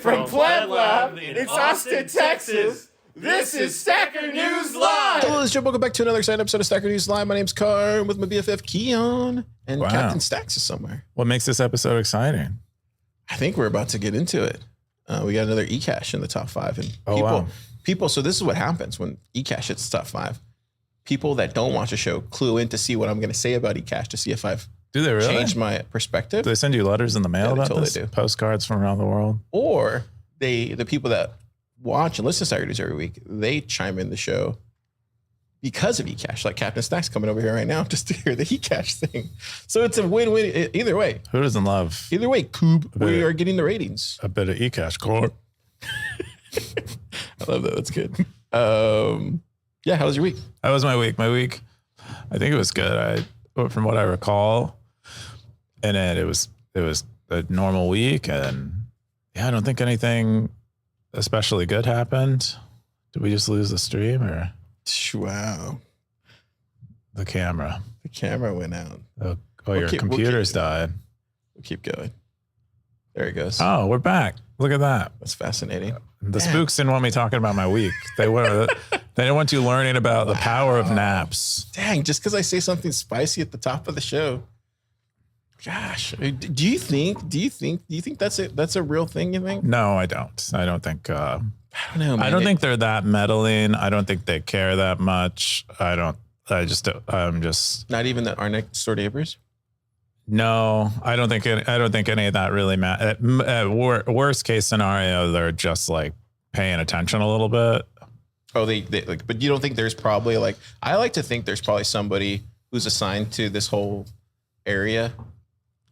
From Pleb Lab in Austin, Texas, this is Stacker News Live! Hello, this is Joe. Welcome back to another exciting episode of Stacker News Live. My name's Car, I'm with my BFF Keyan, and Captain Stacks is somewhere. What makes this episode exciting? I think we're about to get into it. We got another Ecash in the top 5. And people, so this is what happens when Ecash hits the top 5. People that don't watch the show clue in to see what I'm going to say about Ecash to see if I've changed my perspective. Do they send you letters in the mail about totally this? Do. Postcards from around the world? Or the people that watch and listen to Stacker News every week, they chime in the show because of Ecash, like Captain Stacks coming over here right now just to hear the Ecash thing. So it's a win-win either way. Who doesn't love? Either way, we are getting the ratings. A bit of Ecash core. I love that. That's good. Yeah, how was your week? That was my week. My week, I think it was good. From what I recall, and it was a normal week, and yeah, I don't think anything especially good happened. Did we just lose the stream or? Wow. The camera. The camera went out. Your computers died. We'll keep going. There it goes. Oh, we're back. Look at that. That's fascinating. The spooks didn't want me talking about my week. They didn't want you learning about the power of naps. Dang, just because I say something spicy at the top of the show. Gosh, do you think that's a real thing, you think? No, I don't. I don't think I don't know, man. I don't think they're that meddling. I don't think they care that much. I'm just not even our next door neighbors. No, I don't think any of that really matters. Worst case scenario, they're just like paying attention a little bit. Oh, they like, but you don't think there's probably like, I like to think there's probably somebody who's assigned to this whole area.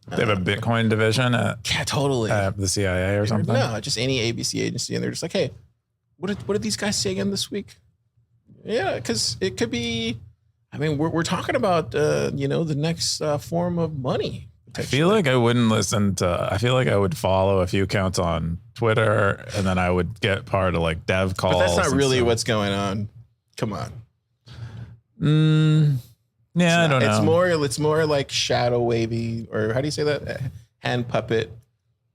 They have a Bitcoin division at the CIA or something. No, just any ABC agency, and they're just like, hey, what did these guys say again this week? Yeah, because it could be. I mean, we're talking about the next form of money. I feel like I wouldn't listen to. I feel like I would follow a few accounts on Twitter, and then I would get part of like dev calls. But that's not really what's going on. Come on. Yeah, I don't know. It's more like shadow waving, or how do you say that? Hand puppet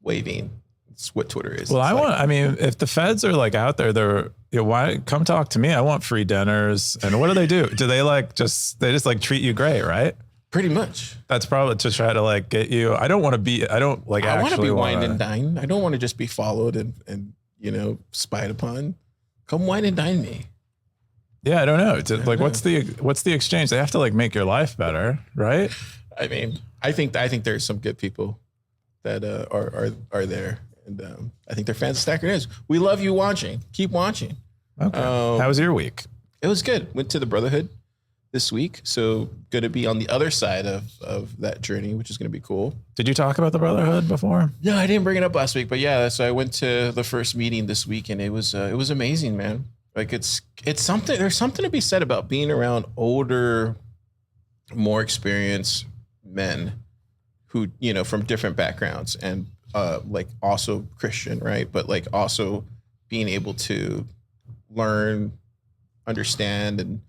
waving. It's what Twitter is. Well, if the feds are like out there, why come talk to me? I want free dinners. And what do? Do they just treat you great, right? Pretty much. That's probably to try to like get you. I want to be wined and dined. I don't want to just be followed and spied upon. Come wine and dine me. Yeah, I don't know. What's the exchange? They have to like make your life better, right? I mean, I think there's some good people that are there. And I think they're fans of Stacker News. We love you watching. Keep watching. Okay. How was your week? It was good. Went to the Brotherhood this week. So going to be on the other side of that journey, which is going to be cool. Did you talk about the Brotherhood before? No, I didn't bring it up last week. But yeah, so I went to the first meeting this week, and it was amazing, man. Like it's something. There's something to be said about being around older, more experienced men who, from different backgrounds and like also Christian, right? But like also being able to learn, understand, and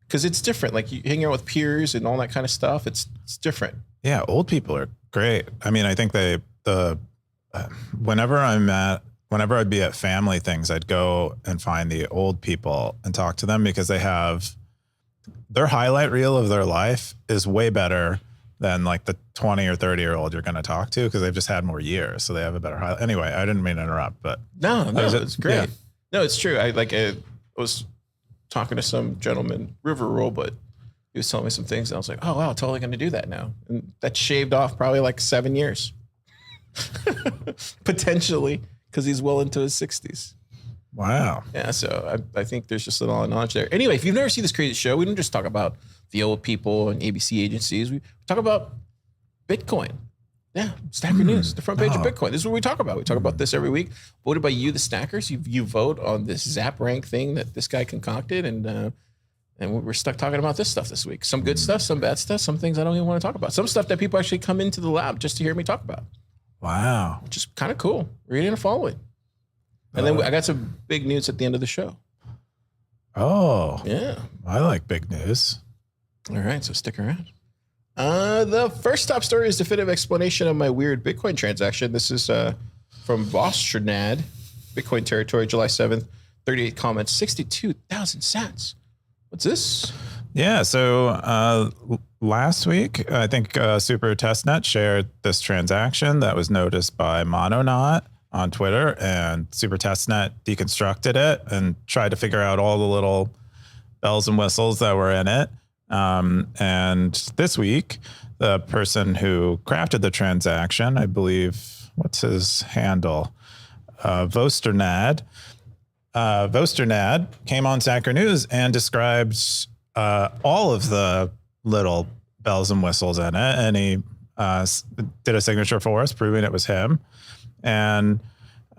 because it's different. Like you hanging out with peers and all that kind of stuff. It's different. Yeah, old people are great. I mean, I think whenever I'd be at family things, I'd go and find the old people and talk to them because they have their highlight reel of their life is way better than like the 20 or 30-year-old you're going to talk to because they've just had more years. So they have a better highlight. Anyway, I didn't mean to interrupt, but no, it's great. Yeah. No, it's true. I was talking to some gentleman, referral, but he was telling me some things and I was like, oh wow, totally going to do that now. And that shaved off probably like 7 years potentially because he's well into his 60s. Wow. Yeah. So I think there's just a lot of knowledge there. Anyway, if you've never seen this crazy show, we don't just talk about the old people and ABC agencies. We talk about Bitcoin. Yeah, Stacker News, the front page of Bitcoin. This is what we talk about. We talk about this every week. Voted by you, the Stackers. You vote on this Zap rank thing that this guy concocted, and we're stuck talking about this stuff this week. Some good stuff, some bad stuff, some things I don't even want to talk about. Some stuff that people actually come into the lab just to hear me talk about. Wow. Which is kind of cool. Reading and following. And then I got some big news at the end of the show. Oh. Yeah. I like big news. All right, so stick around. The first top story is definitive explanation of my weird Bitcoin transaction. This is from Vostradnad. Bitcoin territory, July 7th, 38 comments, 62,000 sats. What's this? Yeah. So last week, I think Super Testnet shared this transaction that was noticed by Mononaut on Twitter, and Super Testnet deconstructed it and tried to figure out all the little bells and whistles that were in it. And this week, the person who crafted the transaction, I believe, what's his handle? Vosternad came on Stacker News and described all of the little bells and whistles in it. And he did a signature for us, proving it was him. And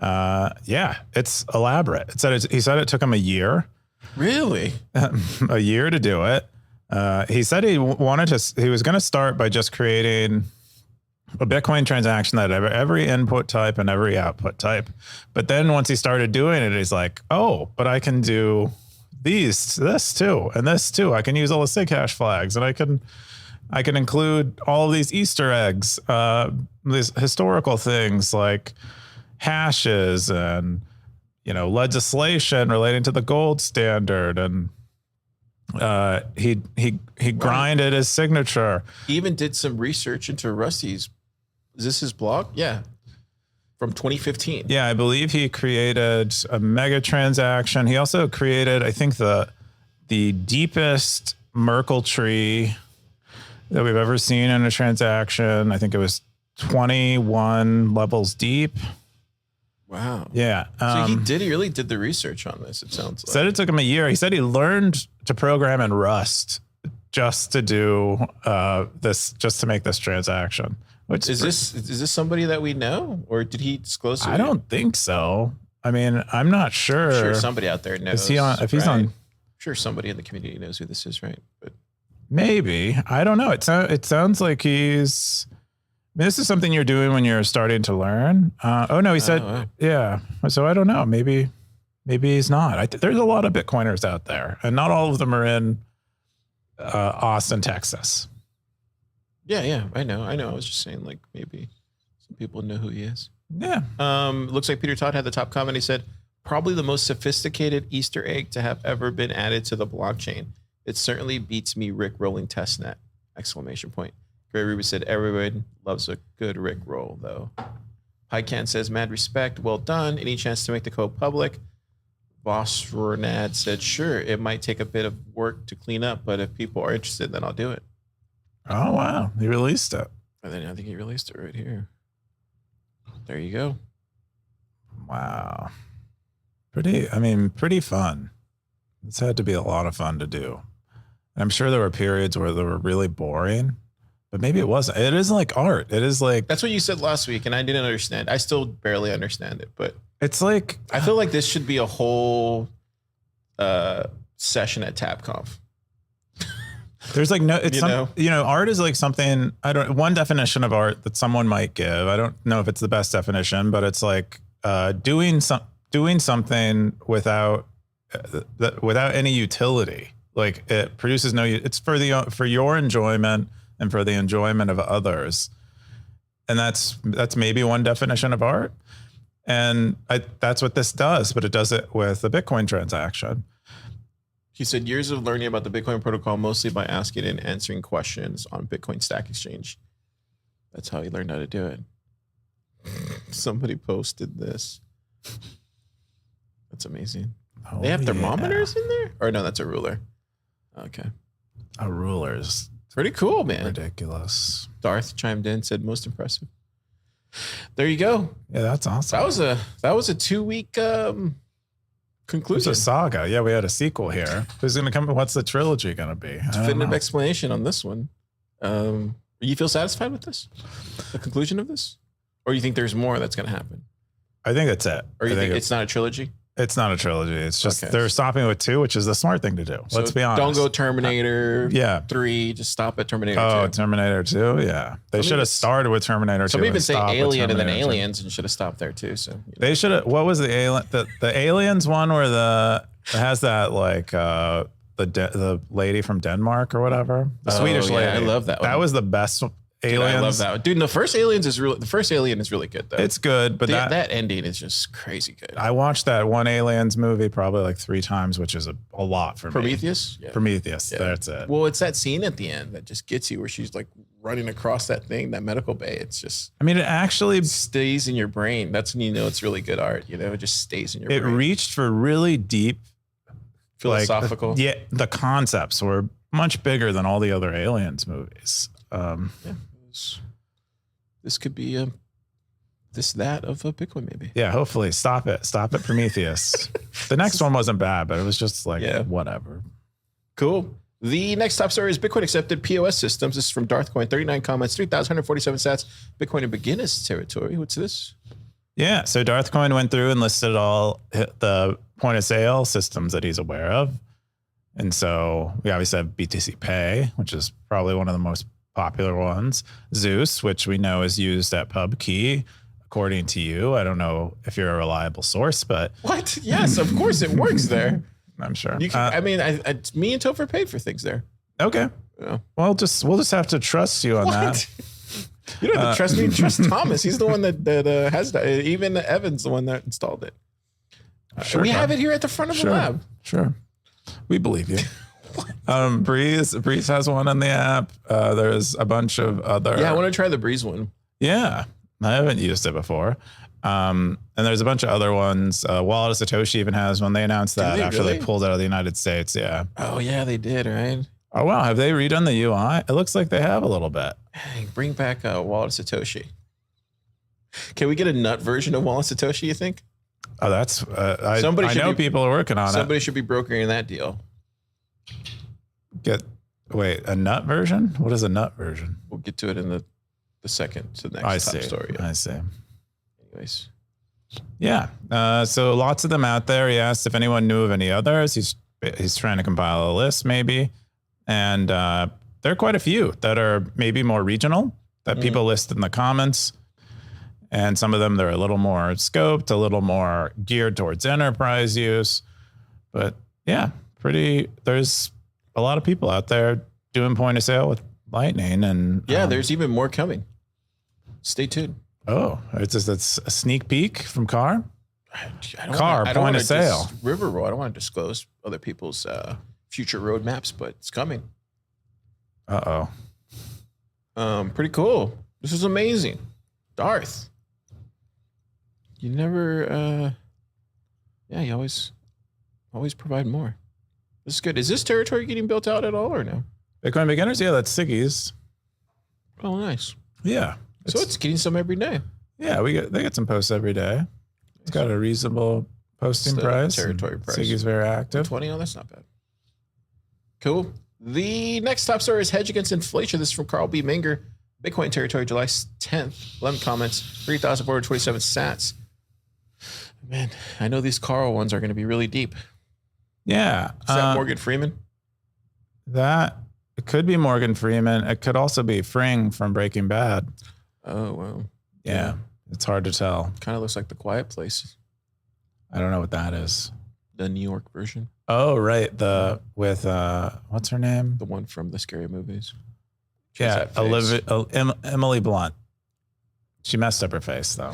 it's elaborate. He said it took him a year. Really? A year to do it. He said he was going to start by just creating a Bitcoin transaction that had every input type and every output type. But then once he started doing it, he's like, oh, but I can do this too, and this too. I can use all the Ecash flags, and I can include all of these Easter eggs, these historical things like hashes and, legislation relating to the gold standard. And he grinded his signature. He even did some research into Rusty's. Is this his blog? Yeah. From 2015. Yeah, I believe he created a mega transaction. He also created, I think, the deepest Merkle tree that we've ever seen in a transaction. I think it was 21 levels deep. Wow. Yeah. So he really did the research on this, it sounds like. Said it took him a year. He said he learned to program in Rust just to do just to make this transaction. Which is this somebody that we know, or did he disclose it? I don't think so. I mean, I'm not sure. I'm sure somebody out there knows. Is he on? If he's on, I'm sure somebody in the community knows who this is, right? But maybe, I don't know. It sounds like he's. I mean, this is something you're doing when you're starting to learn. He said, yeah. So I don't know. Maybe he's not. There's a lot of Bitcoiners out there, and not all of them are in Austin, Texas. Yeah, I know. I was just saying, like, maybe some people know who he is. Yeah. Looks like Peter Todd had the top comment. He said, probably the most sophisticated Easter egg to have ever been added to the blockchain. It certainly beats me Rick rolling testnet! ! Gray Ruby said, everyone loves a good Rick roll, though. Pycan says, mad respect. Well done. Any chance to make the code public? Boss Renad said, sure, it might take a bit of work to clean up, but if people are interested, then I'll do it. Oh, wow. He released it. And then I think he released it right here. There you go. Wow. Pretty fun. This had to be a lot of fun to do. And I'm sure there were periods where they were really boring, but maybe it wasn't. It is like art. It is like... That's what you said last week, and I didn't understand. I still barely understand it, but... It's like... I feel like this should be a whole session at TabConf. There's like art is like something, one definition of art that someone might give. I don't know if it's the best definition, but it's like doing something without any utility. Like it produces it's for your enjoyment and for the enjoyment of others. And that's maybe one definition of art. And that's what this does, but it does it with a Bitcoin transaction. He said years of learning about the Bitcoin protocol, mostly by asking and answering questions on Bitcoin Stack Exchange. That's how he learned how to do it. Somebody posted this. That's amazing. Oh, they have thermometers in there? Or no, that's a ruler. Okay. A ruler's pretty cool, man. Ridiculous. Darth chimed in, said most impressive. There you go. Yeah, that's awesome. That was a 2-week conclusion. It's a saga. Yeah, we had a sequel here. Who's going to come? What's the trilogy going to be? Definitive explanation on this one. You feel satisfied with this? The conclusion of this? Or you think there's more that's going to happen? I think that's it. Or you think it's not a trilogy? It's not a trilogy. It's just they're stopping with 2, which is the smart thing to do. So let's be honest. Don't go Terminator 3. Just stop at Terminator 2. Oh, Terminator 2? Yeah. They should have started with Terminator 2. Some even say Alien and then Aliens and should have stopped there too. So They should have. What was the Alien? The Aliens one where it has that like the lady from Denmark or whatever. The Swedish lady. I love that one. That was the best. Aliens. I love that, dude. The first Alien is really good though. It's good, but that ending is just crazy good. I watched that one Aliens movie probably like 3 times, which is a lot for Prometheus? me. Yeah. Prometheus. Yeah. That's it. Well, it's that scene at the end that just gets you where she's like running across that thing, that medical bay. It's just, I mean, it actually stays in your brain. That's when you know it's really good art. It just stays in your brain. It reached for really deep philosophical. The concepts were much bigger than all the other Aliens movies. This could be that of a Bitcoin maybe. Yeah, hopefully. Stop it, Prometheus. The next one wasn't bad, but it was just like whatever. Cool. The next top story is Bitcoin accepted POS systems. This is from Darthcoin. 39 comments, 3,147 sats. Bitcoin in beginners territory. What's this? Yeah, so Darthcoin went through and listed all the point of sale systems that he's aware of. And so we obviously have BTC Pay, which is probably one of the most popular ones. Zeus, which we know is used at PubKey, according to you. I don't know if you're a reliable source, but what? Yes, of course it works there. I'm sure. You can, me and Topher paid for things there. Okay. Yeah. Well, we'll just have to trust you on that. You don't have to trust me. Trust Thomas. He's the one that has that. Even Evan's the one that installed it. Sure, we have it here at the front of the lab. Sure. We believe you. Breeze has one on the app. There's a bunch of other. Yeah, I want to try the Breeze one. Yeah, I haven't used it before. And there's a bunch of other ones. Wallet of Satoshi even has one. They announced that after they pulled out of the United States. Yeah. Oh yeah, they did. Right. Oh wow, have they redone the UI? It looks like they have a little bit. Hey, bring back Wallet of Satoshi. Can we get a nut version of Wallet of Satoshi? You think? Oh, that's I know people are working on it. Somebody should be brokering that deal. A nut version? What is a nut version? We'll get to it in the second to the next top story. I see. Anyways. Yeah. So lots of them out there. He asked if anyone knew of any others. He's trying to compile a list maybe. And there are quite a few that are maybe more regional that people list in the comments. And some of them, they're a little more scoped, a little more geared towards enterprise use. But yeah, there's a lot of people out there doing point of sale with Lightning. And there's even more coming. Stay tuned. Oh, it's a sneak peek from Car? Car, point of sale. Riverroll. I don't want to disclose other people's future roadmaps, but it's coming. Uh-oh. Pretty cool. This is amazing. Darth. You never, you always provide more. This is good. Is this territory getting built out at all or no? Bitcoin beginners? Yeah, that's Siggy's. Oh, nice. Yeah. So it's getting some every day. Yeah, they get some posts every day. It's got a reasonable posting price. Territory price. Siggy's very active. 20. Oh, that's not bad. Cool. The next top story is Hedge against inflation. This is from Carl B. Minger. Bitcoin territory, July 10th. 11 comments, 3,427 sats. Man, I know these Carl ones are going to be really deep. Yeah. Is that Morgan Freeman? It could be Morgan Freeman. It could also be Fring from Breaking Bad. Oh, wow. Yeah. It's hard to tell. Kind of looks like The Quiet Place. I don't know what that is. The New York version. Oh, right. With what's her name? The one from the scary movies. Yeah, Emily Blunt. She messed up her face, though.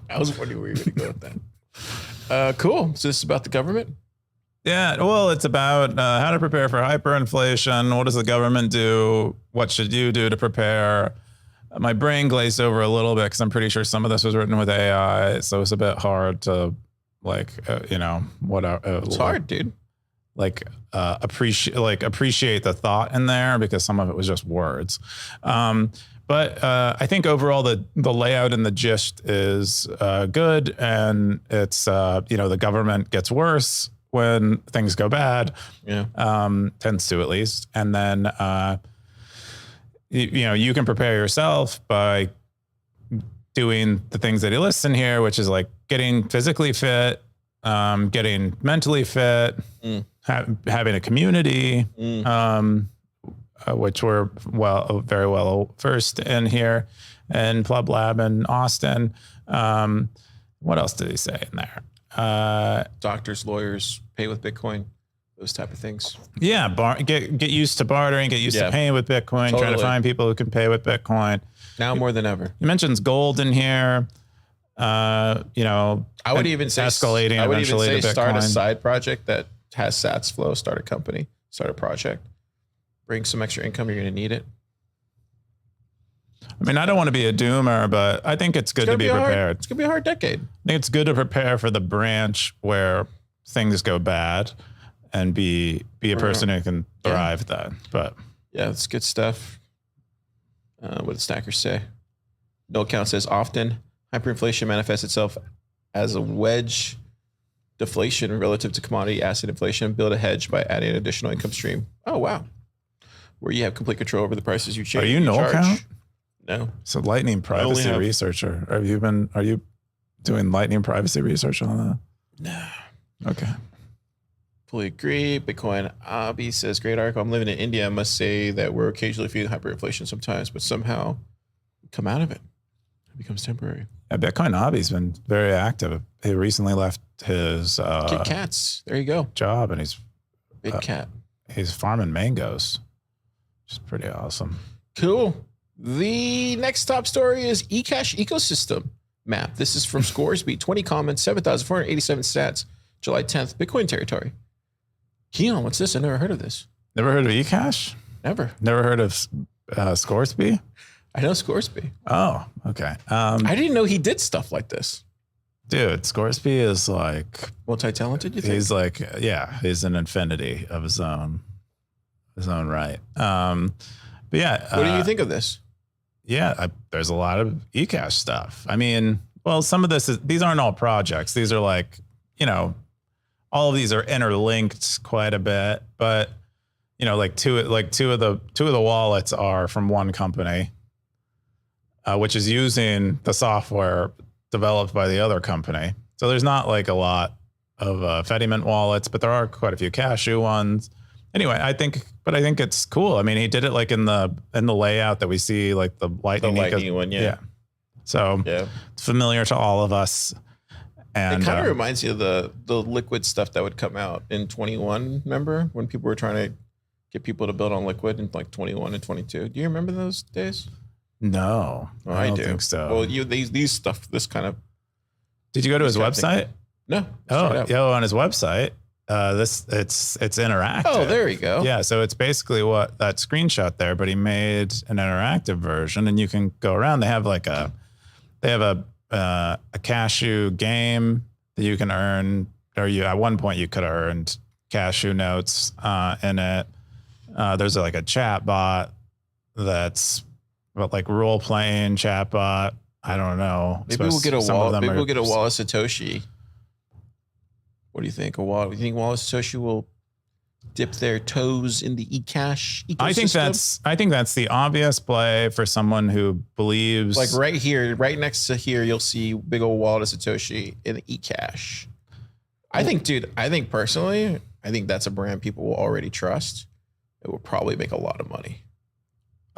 I was wondering where you were going to go with that. Cool. So this is about the government? Yeah, well, it's about how to prepare for hyperinflation. What does the government do? What should you do to prepare? My brain glazed over a little bit because I'm pretty sure some of this was written with AI, so it's a bit hard to, it's hard, dude. Appreciate the thought in there because some of it was just words. But I think overall the layout and the gist is good, and it's the government gets worse when things go bad. Yeah, tends to at least, and then you can prepare yourself by doing the things that he lists in here, which is like getting physically fit, getting mentally fit, having a community. Which we're very well versed in here, and Pleb Lab in Austin. What else did he say in there? Doctors, lawyers, pay with Bitcoin. those type of things. Yeah, get used to bartering, get used to paying with Bitcoin, trying to find people who can pay with Bitcoin. Now more than ever. He mentions gold in here. You know, I would even say escalating. I would eventually even say to start a Bitcoin. side project that has Sats flow. Start a company. Start a project. Bring some extra income. You're going to need it. I mean, I don't want to be a doomer, but I think it's good to be prepared. It's going to be a hard decade. I think it's good to prepare for the branch where things go bad and be a person who can thrive then. But yeah, it's good stuff. What did Stackers say? No account says often hyperinflation manifests itself as a wedge deflation relative to commodity asset inflation. Build a hedge by adding an additional income stream. Oh, wow. Where you have complete control over the prices you change. Are you no account? No. So Lightning privacy researcher. Are you doing Lightning privacy research on that? No. Okay. Fully agree. Bitcoin Abby says, great article. I'm living in India. I must say that we're occasionally feeling hyperinflation sometimes, but somehow we come out of it. It becomes temporary. Yeah, Bitcoin Hobby's been very active. He recently left his Kit Kats. There you go. job, and he's Big cat. he's farming mangoes, which is pretty awesome. Cool. The next top story is Ecash ecosystem map. This is from Scoresby. 20 comments, 7,487 stats, July 10th, Bitcoin territory. Keyan, what's this? I never heard of this. Never heard of Ecash? Never. Never heard of Scoresby? I know Scoresby. Oh, okay. I didn't know he did stuff like this. Dude, Scoresby is like Multi-talented, you think? he's like, yeah, he's an infinity of his own right. But yeah, What do you think of this? Yeah, there's a lot of Ecash stuff. I mean, well, some of these aren't all projects. These are like, you know, all of these are interlinked quite a bit, but you know, like two of the wallets are from one company, which is using the software developed by the other company. So there's not like a lot of Fediment wallets, but there are quite a few Cashew ones. Anyway, I think it's cool. I mean, he did it like in the layout that we see, like the lightning one, yeah. So it's familiar to all of us. And it kind of reminds you of the liquid stuff that would come out in 21. Remember when people were trying to get people to build on liquid in like 21 and 22? Do you remember those days? No, I don't think so. Well, these stuff, this kind of. Did you go to his website? No. On his website. It's interactive. Oh, there you go. Yeah, so it's basically what that screenshot there, but he made an interactive version, and you can go around. They have a Cashew game that you can earn, or at one point you could have earned Cashew notes in it. There's like a chat bot that's like role playing chat bot. I don't know. Maybe we'll get a wallet. Maybe we'll get a wallet Satoshi. What do you think? Do you think Wallet Satoshi will dip their toes in the Ecash ecosystem? I think that's the obvious play for someone who believes. Like right here, right next to here, you'll see big old Wallet Satoshi in the Ecash. I think personally, that's a brand people will already trust. It will probably make a lot of money.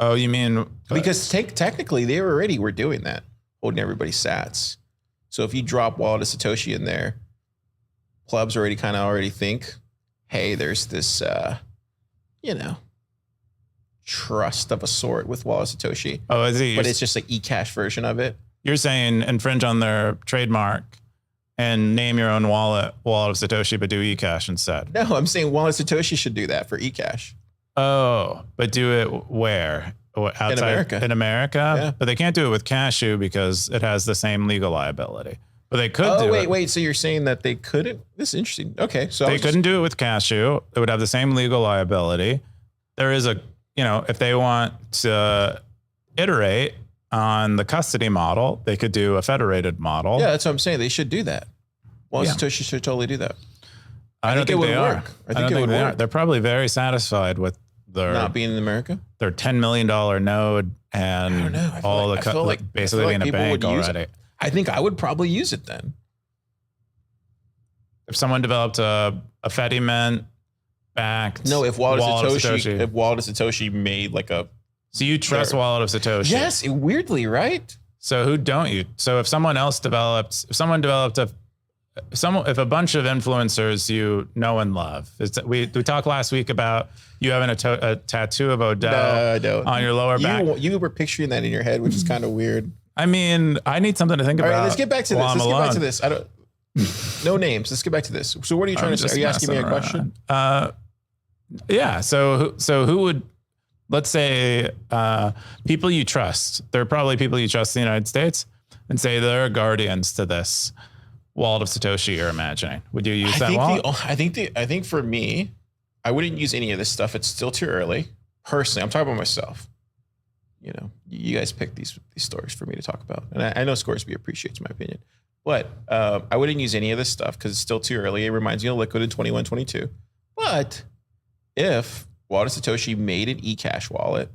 Oh, you mean because technically they already were doing that, holding everybody's sats. So if you drop Wallet Satoshi in there, plebs already think, hey, there's this, trust of a sort with Wallet Satoshi. Oh, is he? But it's just like Ecash version of it. You're saying infringe on their trademark and name your own wallet of Satoshi, but do Ecash instead. No, I'm saying Wallet Satoshi should do that for Ecash. Oh, but do it where? Outside, in America. In America? Yeah. But they can't do it with Cashew because it has the same legal liability. But they could do it. Wait. So you're saying that they couldn't? This is interesting. Okay. So they couldn't do it with Cashew. It would have the same legal liability. There is if they want to iterate on the custody model, they could do a federated model. Yeah, that's what I'm saying. They should do that. Wallet Satoshi should totally do that. I don't think they are. I think it would work. They're probably very satisfied with their not being in America. Their $10 million node and I don't know. all basically being a bank already. I think I would probably use it then. If someone developed a Fediment backed. No, if Wallet of Satoshi made like a. So you trust Wallet of Satoshi? Yes, weirdly, right? So who don't you? So if someone developed if a bunch of influencers you know and love, we talked last week about you having a tattoo of Odell on your lower back. You were picturing that in your head, which is kind of weird. I mean, I need something to think about. All right, let's get back to this. I don't. No names. Let's get back to this. So what are you trying to say? Are you asking me a question? Yeah. So who would, let's say, people you trust, there are probably people you trust in the United States, and say they're guardians to this wallet of Satoshi you're imagining. Would you use that wallet? I think for me, I wouldn't use any of this stuff. It's still too early. Personally, I'm talking about myself. You know, you guys pick these stories for me to talk about. And I know Scoresby appreciates my opinion. But I wouldn't use any of this stuff because it's still too early. It reminds me of Liquid in 21, 22. But if Wallet of Satoshi made an Ecash wallet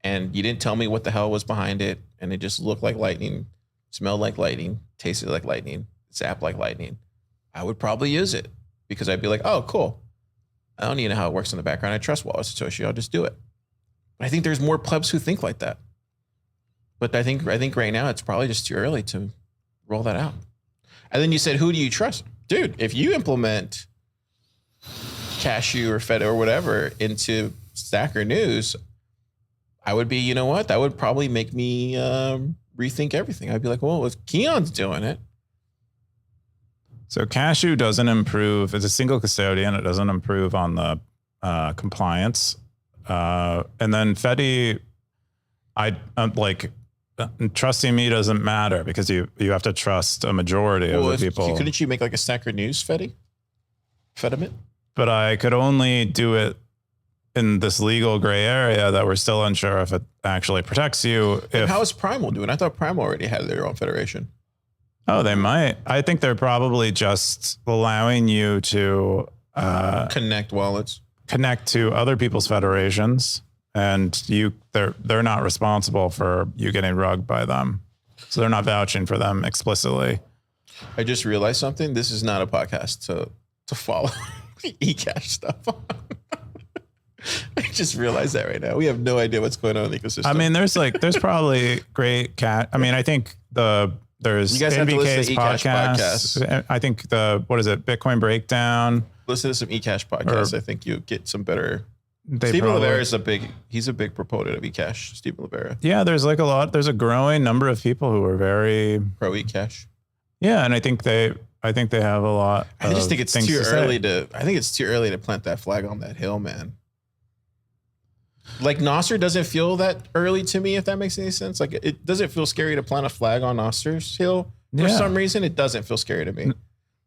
and you didn't tell me what the hell was behind it, and it just looked like lightning, smelled like lightning, tasted like lightning, zapped like lightning, I would probably use it because I'd be like, oh, cool. I don't need to know how it works in the background. I trust Wallet of Satoshi. I'll just do it. But I think there's more plebs who think like that. But I think right now it's probably just too early to roll that out. And then you said, who do you trust? Dude, if you implement Cashew or Fed or whatever into Stacker News, I would be, you know what? That would probably make me rethink everything. I'd be like, well, if Keyan's doing it. So Cashew doesn't improve. It's a single custodian. It doesn't improve on the compliance. And then Fedi, trusting me doesn't matter because you have to trust a majority of the people. Couldn't you make like a Stacker News Fediment? But I could only do it in this legal gray area that we're still unsure if it actually protects you. How is Primal doing? I thought Primal already had their own federation. Oh, they might. I think they're probably just allowing you to connect wallets, connect to other people's federations. And they're not responsible for you getting rugged by them. So they're not vouching for them explicitly. I just realized something. This is not a podcast to follow Ecash stuff on. I just realized that right now. We have no idea what's going on in the ecosystem. I mean, there's probably great cat. I mean, I think there's you guys have to listen to Ecash podcasts. I think Bitcoin Breakdown. Listen to some Ecash podcasts. I think you get some better. Stephen Livera is he's a big proponent of Ecash. Stephen Livera. Yeah, there's a growing number of people who are very pro Ecash. Yeah, and I think they have a lot. I just think it's too early to plant that flag on that hill, man. Like Nostr doesn't feel that early to me, if that makes any sense. Like it doesn't feel scary to plant a flag on Nostr's hill for some reason. It doesn't feel scary to me,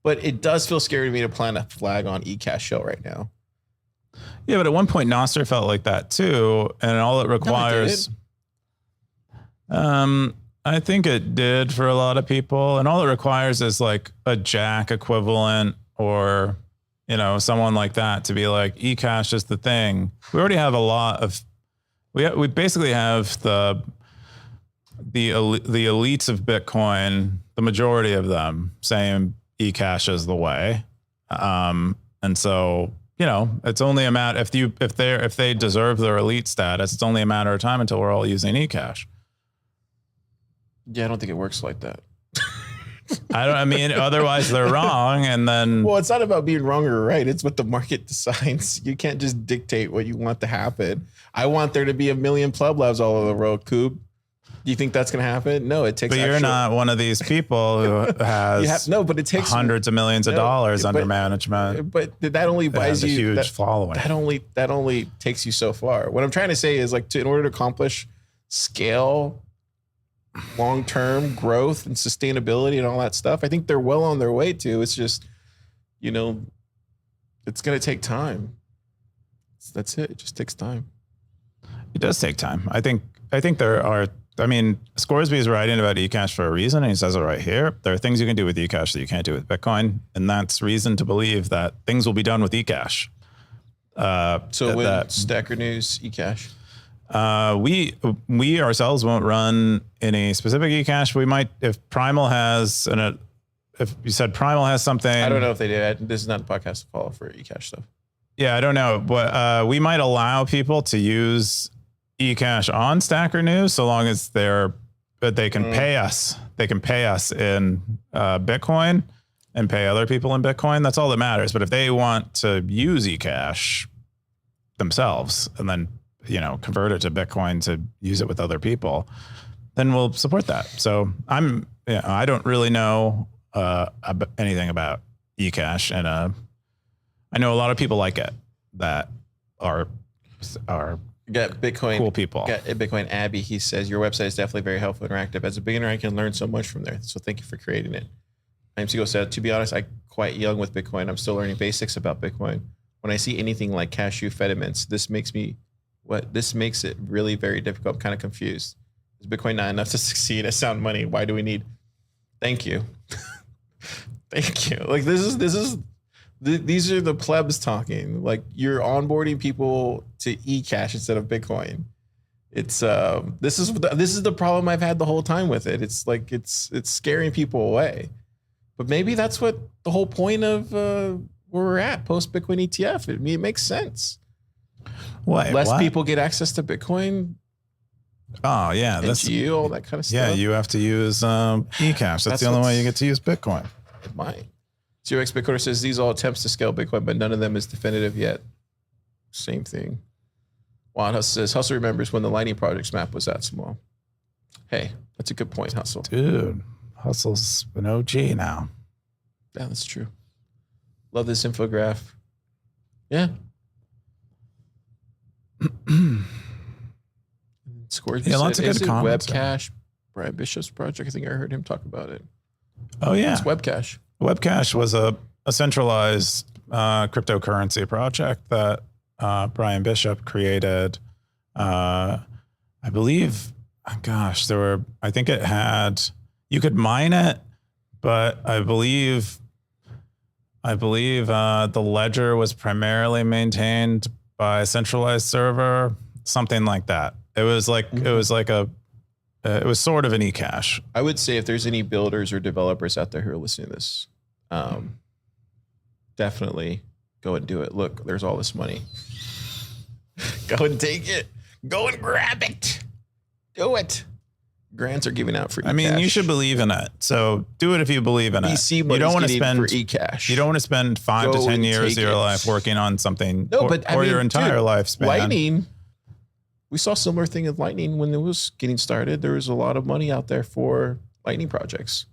but it does feel scary to me to plant a flag on Ecash hill right now. Yeah, but at one point Nostr felt like that too, and all it requires. I think it did for a lot of people, and all it requires is like a Jack equivalent or someone like that to be like Ecash is the thing. We already have a lot of. We basically have the elites of Bitcoin, the majority of them saying Ecash is the way, and so. It's only a matter if they deserve their elite status, it's only a matter of time until we're all using Ecash. Yeah, I don't think it works like that. Otherwise they're wrong. And then, well, it's not about being wrong or right. It's what the market decides. You can't just dictate what you want to happen. I want there to be 1 million pleb labs all over the world, Coob. Do you think that's going to happen? No, it takes. But you're not one of these people who has but it takes hundreds of millions of dollars under management. But that only buys you a huge following. That only takes you so far. What I'm trying to say is in order to accomplish scale, long-term growth and sustainability and all that stuff, I think they're well on their way to. It's just, it's going to take time. That's it. It just takes time. It does take time. I think there are. Scoresby is writing about Ecash for a reason, and he says it right here. There are things you can do with Ecash that you can't do with Bitcoin, and that's reason to believe that things will be done with Ecash. Stacker News Ecash? We ourselves won't run any specific Ecash. We might, if Primal has, if you said Primal has something. I don't know if they did. This is not the podcast to follow for Ecash stuff. Yeah, I don't know, but we might allow people to use Ecash on Stacker News so long as they can pay us. They can pay us in Bitcoin. and pay other people in Bitcoin, that's all that matters. But if they want to use Ecash themselves and then, convert it to Bitcoin to use it with other people, then we'll support that. So I don't really know anything about Ecash, and I know a lot of people like it that are got Bitcoin cool people. Got Bitcoin Abby. He says your website is definitely very helpful and interactive. As a beginner, I can learn so much from there. So thank you for creating it. IMCO said, to be honest, I'm quite young with Bitcoin. I'm still learning basics about Bitcoin. When I see anything like cashew fediments, this makes it really very difficult. I'm kind of confused. Is Bitcoin not enough to succeed at sound money? Why do we need? Thank you. Thank you. Like these are the plebs talking. Like you're onboarding people to Ecash instead of Bitcoin. It's this is the problem I've had the whole time with it. It's like it's scaring people away. But maybe that's what the whole point of where we're at post Bitcoin ETF. It makes sense. Less people get access to Bitcoin. Oh yeah, that's all that kind of stuff. Yeah, you have to use Ecash. That's the only way you get to use Bitcoin. It might. Zero Bitcoiner says these are all attempts to scale Bitcoin, but none of them is definitive yet. Same thing. Juan Hustle says Hustle remembers when the Lightning Project's map was that small. Hey, that's a good point, Hustle. Dude, Hustle's an OG now. Yeah, that's true. Love this infograph. Yeah. Scores. Yeah, lots of good comments. Webcash, Brian Bishop's project. I think I heard him talk about it. Oh yeah, it's Webcash. Webcash was a centralized cryptocurrency project that Brian Bishop created. I believe, I think it had, you could mine it, but I believe the ledger was primarily maintained by a centralized server, something like that. It was like, it was sort of an Ecash. I would say if there's any builders or developers out there who are listening to this, definitely go and do it. Look, there's all this money. Go and take it. Go and grab it. Do it. Grants are giving out for Ecash. I mean, you should believe in it. So do it if you believe in it. You don't want to spend for Ecash. You don't want to spend 5 to 10 years of your life working on something, or your entire lifespan. Lightning. We saw a similar thing with Lightning when it was getting started. There was a lot of money out there for Lightning projects.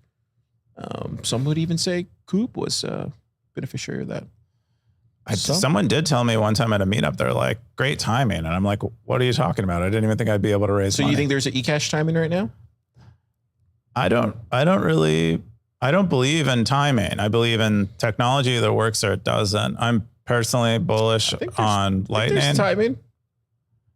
Some would even say Coop was a beneficiary of that. Someone did tell me one time at a meetup, they're like, great timing. And I'm like, what are you talking about? I didn't even think I'd be able to raise money. So you think there's an Ecash timing right now? I don't believe in timing. I believe in technology that works or it doesn't. I'm personally bullish on Lightning. There's timing.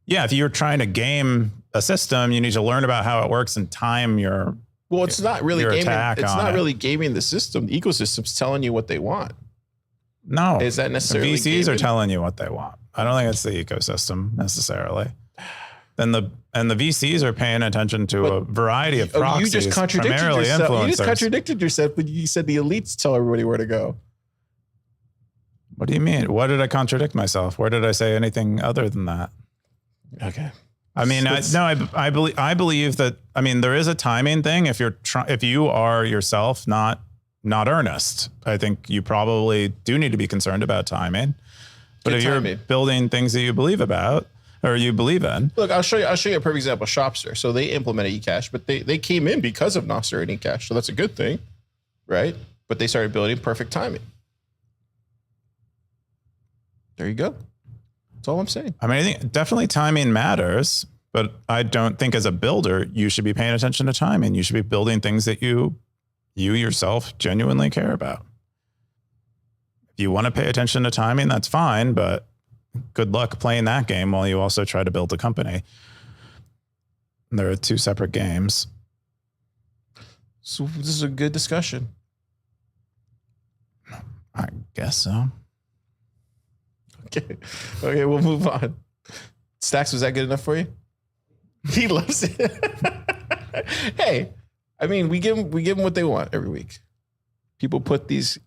Yeah, if you're trying to game a system, you need to learn about how it works and time your it's not really gaming. It's not really gaming the system. The ecosystem's telling you what they want. No, is that necessarily? The VCs are telling you what they want. I don't think it's the ecosystem necessarily. And the VCs are paying attention to a variety of proxies. You just contradicted yourself. You just contradicted yourself, but you said the elites tell everybody where to go. What do you mean? What did I contradict myself? Where did I say anything other than that? Okay. I mean, I believe that. I mean, there is a timing thing. If you are yourself not earnest, I think you probably do need to be concerned about timing. But if you're building things that you believe about or you believe in, look, I'll show you a perfect example. Shopster. So they implemented Ecash, but they came in because of Nostr and Ecash, so that's a good thing, right? But they started building perfect timing. There you go. That's all I'm saying. I mean, I think definitely timing matters, but I don't think as a builder, you should be paying attention to timing. You should be building things that you yourself genuinely care about. If you want to pay attention to timing, that's fine, but good luck playing that game while you also try to build a company. There are 2 separate games. So this is a good discussion. I guess so. Okay, we'll move on. Stacks, was that good enough for you? He loves it. Hey, I mean, we give them what they want every week. People put these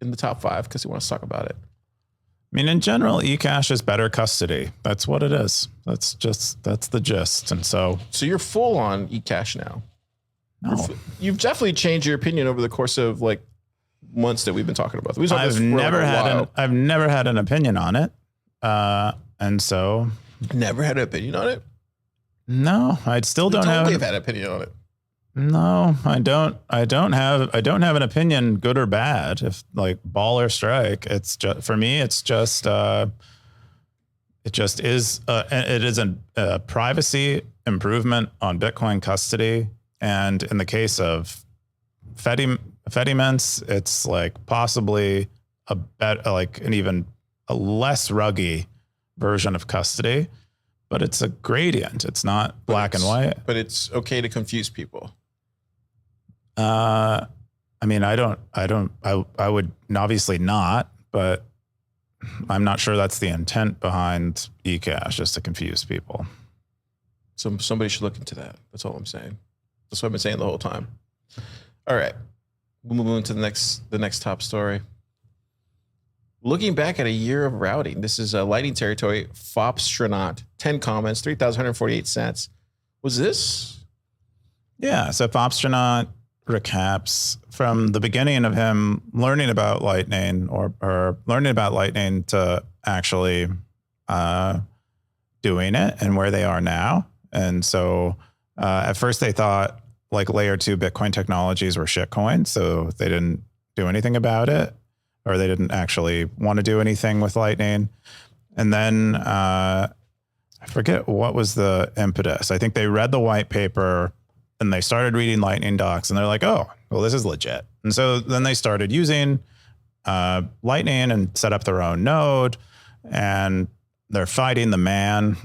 in the top 5 because they want to talk about it. I mean, in general, Ecash is better custody. That's what it is. That's the gist. And so you're full on Ecash now. No. You've definitely changed your opinion over the course of like months that we've been talking about. I've never had an opinion on it. And so never had an opinion on it. No, I still don't have. Had an opinion on it. No, I don't have an opinion, good or bad. If like ball or strike, it's just for me. It's just it is a privacy improvement on Bitcoin custody, and in the case of Fedimints, it's like possibly an even a less ruggy version of custody, but it's a gradient. It's not black and white. But it's okay to confuse people. I mean, I would obviously not, but I'm not sure that's the intent behind Ecash, is to confuse people. So somebody should look into that. That's all I'm saying. That's what I've been saying the whole time. All right. We'll move on to the next top story. Looking back at a year of routing, this is Lightning Territory, Fopstronaut, 10 comments, 3,148 cents. Was this? Yeah. So Fopstronaut recaps from the beginning of him learning about Lightning or learning about Lightning to actually doing it and where they are now. And so at first they thought like layer 2 Bitcoin technologies were shitcoin, so they didn't do anything about it, or they didn't actually want to do anything with Lightning. And then I forget what was the impetus. I think they read the white paper and they started reading Lightning docs and they're like, oh, well, this is legit. And so then they started using Lightning and set up their own node, and they're fighting the man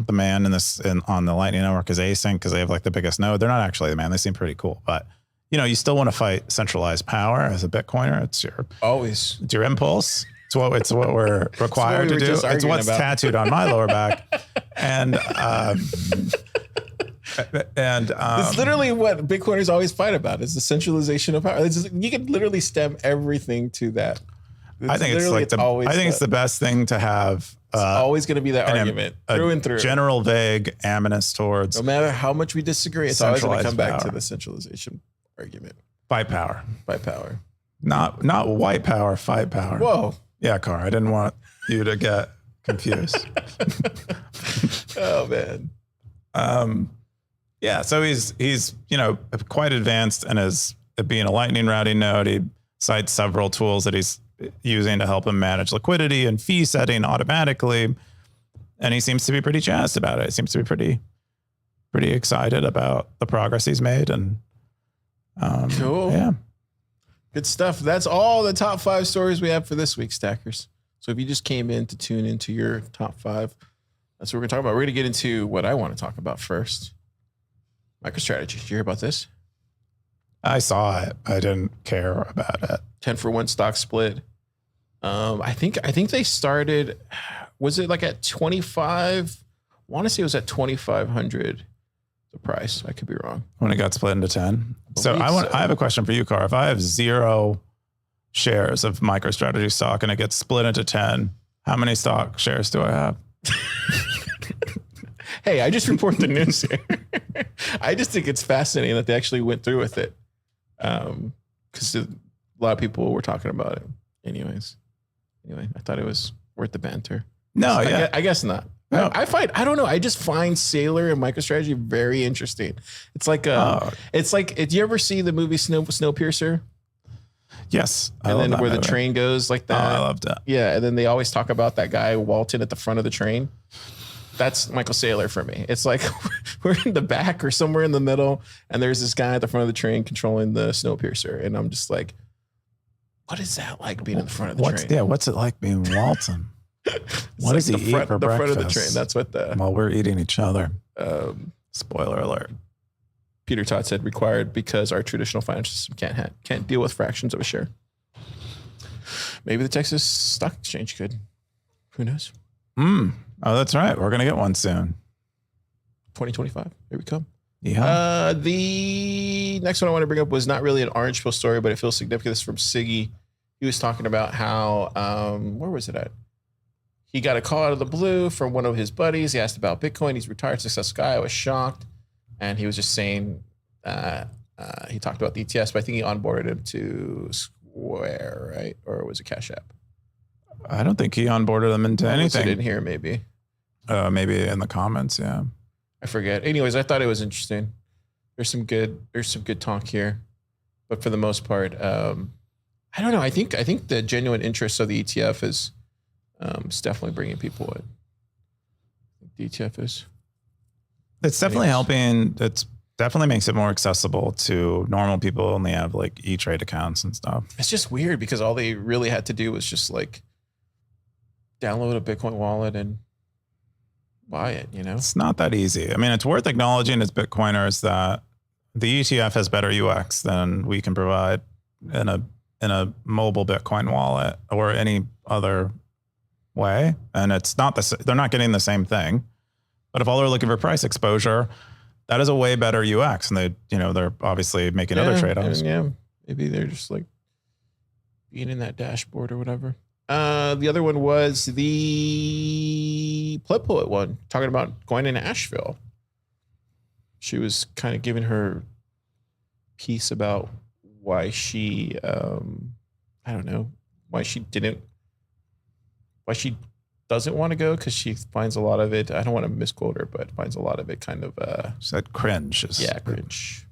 on the Lightning network is async because they have like the biggest node. They're not actually the man. They seem pretty cool, but you still want to fight centralized power as a Bitcoiner. It's your impulse. It's what we're required to do. It's what's tattooed on my lower back. And it's literally what Bitcoiners always fight about, is the centralization of power. You could literally stem everything to that. I think it's the best thing to have. It's always going to be that argument through and through. General vague aminus towards. No matter how much we disagree, it's always going to come back to the centralization argument. Fight power. Not white power, fight power. Whoa. Yeah, Car. I didn't want you to get confused. Oh man. Yeah, so he's quite advanced and is being a Lightning routing node. He cites several tools that he's using to help him manage liquidity and fee setting automatically. And he seems to be pretty jazzed about it. He seems to be pretty excited about the progress he's made. And cool. Yeah. Good stuff. That's all the top 5 stories we have for this week, Stackers. So if you just came in to tune into your top 5, that's what we're going to talk about. We're going to get into what I want to talk about first. MicroStrategy. Did you hear about this? I saw it. I didn't care about it. 10-for-1 stock split. I think they started, was it like at 25? I want to say it was at 2,500, the price. I could be wrong. When it got split into 10. I have a question for you, Car. If I have 0 shares of MicroStrategy stock and it gets split into 10, how many stock shares do I have? Hey, I just report the news here. I just think it's fascinating that they actually went through with it. Because a lot of people were talking about it. Anyway, I thought it was worth the banter. No, so yeah. I guess not. No. I don't know. I just find Saylor and MicroStrategy very interesting. It's like, did you ever see the movie Snowpiercer? Yes. And then where the train goes like that. Oh, I loved that. Yeah. And then they always talk about that guy, Walton, at the front of the train. That's Michael Saylor for me. It's like we're in the back or somewhere in the middle, and there's this guy at the front of the train controlling the Snowpiercer. And I'm just like, what is that like being in the front of the train? Yeah, what's it like being Walton? What does he eat for breakfast? The front of the train. That's what while we're eating each other. Spoiler alert. Peter Todd said required because our traditional financial system can't deal with fractions of a share. Maybe the Texas Stock Exchange could. Who knows? Oh, that's right. We're going to get one soon. 2025. Here we come. Yeah. The next one I want to bring up was not really an Orange Pill story, but it feels significant. It's from Siggy. He was talking about how, where was it at? He got a call out of the blue from one of his buddies. He asked about Bitcoin. He's a retired successful guy. I was shocked. And he was just saying, he talked about the ETS, but I think he onboarded him to Square, right? Or was it Cash App? I don't think he onboarded them into anything. In here, maybe. Maybe in the comments, yeah. I forget. Anyways, I thought it was interesting. There's some good talk here, but for the most part, I don't know. I think the genuine interest of the ETF is definitely bringing people in. The ETF is. It's definitely helping. It's definitely makes it more accessible to normal people who only have like E-Trade accounts and stuff. It's just weird because all they really had to do was just like download a Bitcoin wallet and buy it, you know? It's not that easy. I mean, it's worth acknowledging as Bitcoiners that the ETF has better UX than we can provide in a mobile Bitcoin wallet or any other way. And it's not they're not getting the same thing. But if all they're looking for price exposure, that is a way better UX. And they're obviously making other trade-offs. Yeah. Maybe they're just like being in that dashboard or whatever. The other one was the pleb poet one, talking about going to Nashville. She was kind of giving her piece about why she, I don't know, why she doesn't want to go, because she finds a lot of it, I don't want to misquote her, but finds a lot of it kind of... said cringe. Cringe.